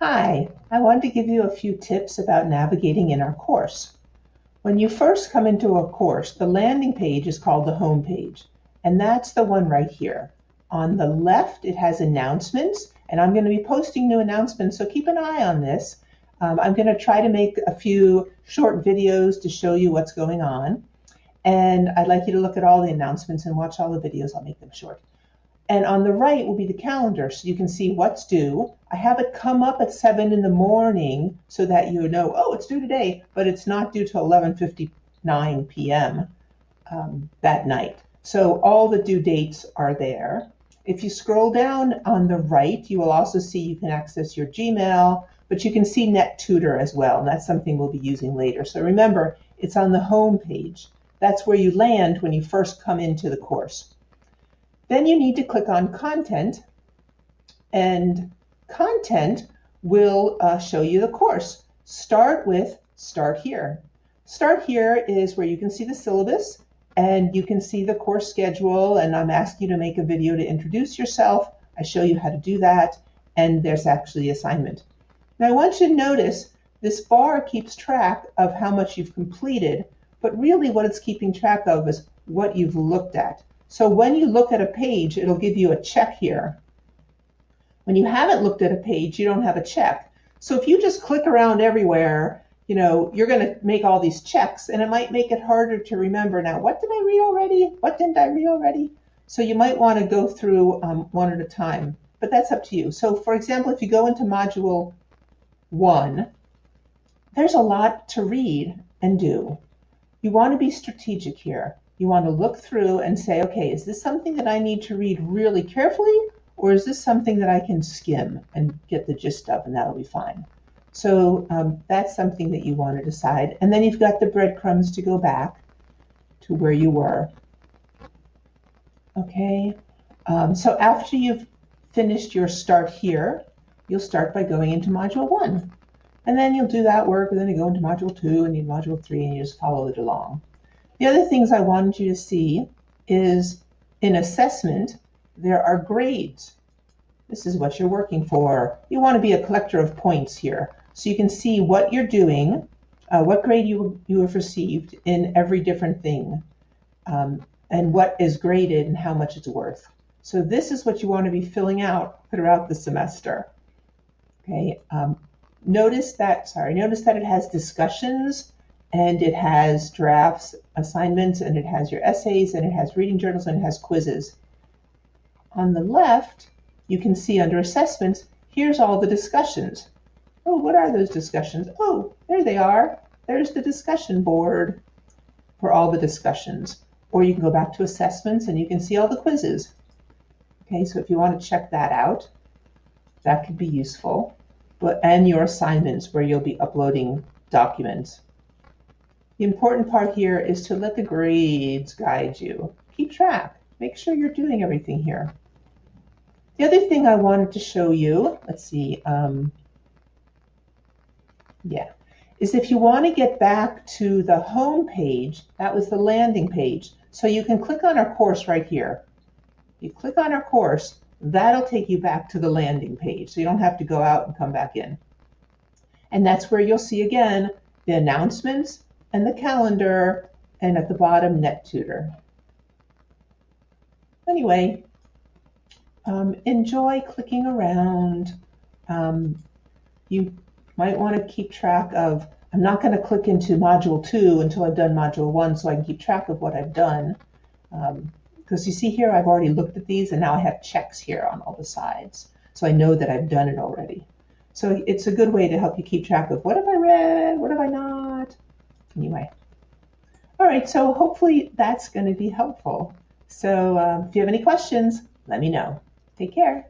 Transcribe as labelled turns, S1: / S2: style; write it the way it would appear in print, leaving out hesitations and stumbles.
S1: Hi, I wanted to give you a few tips about navigating in our course. When you first come into a course, the landing page is called the home page, and that's the one right here. On the left, it has announcements, and I'm going to be posting new announcements, so keep an eye on this. I'm going to try to make a few short videos to show you what's going on, and I'd like you to look at all the announcements and watch all the videos. I'll make them short. And on the right will be the calendar, so you can see what's due. I have it come up at 7 in the morning so that you know, oh, it's due today, but it's not due till 11:59 p.m. That night. So all the due dates are there. If you scroll down on the right, you will also see you can access your Gmail, but you can see NetTutor as well, and that's something we'll be using later. So remember, it's on the home page. That's where you land when you first come into the course. Then you need to click on Content, and Content will show you the course. Start with Start Here. Start Here is where you can see the syllabus and you can see the course schedule, and I'm asking you to make a video to introduce yourself. I show you how to do that, and there's actually the assignment. Now I want you to notice this bar keeps track of how much you've completed, but really what it's keeping track of is what you've looked at. So when you look at a page, it'll give you a check here. When you haven't looked at a page, you don't have a check. So if you just click around everywhere, you're going to make all these checks, and it might make it harder to remember. Now, what did I read already? What didn't I read already? So you might want to go through one at a time, but that's up to you. So for example, if you go into Module 1, there's a lot to read and do. You want to be strategic here. You want to look through and say, okay, is this something that I need to read really carefully, or is this something that I can skim and get the gist of, and that'll be fine? So that's something that you want to decide. And then you've got the breadcrumbs to go back to where you were. Okay, so after you've finished your Start Here, you'll start by going into Module 1. And then you'll do that work, and then you go into Module 2 and Module 3, and you just follow it along. The other things I wanted you to see is in assessment, there are grades. This is what you're working for. You want to be a collector of points here, so you can see what you're doing, what grade you have received in every different thing, and what is graded and how much it's worth. So this is what you want to be filling out throughout the semester. Okay. Notice that it has discussions, and it has drafts, assignments, and it has your essays, and it has reading journals, and it has quizzes. On the left, you can see under assessments, here's all the discussions. Oh, what are those discussions? Oh, there they are. There's the discussion board for all the discussions. Or you can go back to assessments and you can see all the quizzes. Okay, so if you want to check that out, that could be useful. And your assignments where you'll be uploading documents. The important part here is to let the grades guide you. Keep track. Make sure you're doing everything here. The other thing I wanted to show you, let's see, is if you want to get back to the home page, that was the landing page. So you can click on our course right here. You click on our course, that'll take you back to the landing page. So you don't have to go out and come back in. And that's where you'll see again the announcements and the calendar, and at the bottom, NetTutor. Anyway, enjoy clicking around. You might want to keep track of, I'm not going to click into Module 2 until I've done Module 1 so I can keep track of what I've done. Because you see here, I've already looked at these, and now I have checks here on all the sides. So I know that I've done it already. So it's a good way to help you keep track of what have I read, what have I not. Anyway, all right, so hopefully that's going to be helpful. So if you have any questions, let me know. Take care.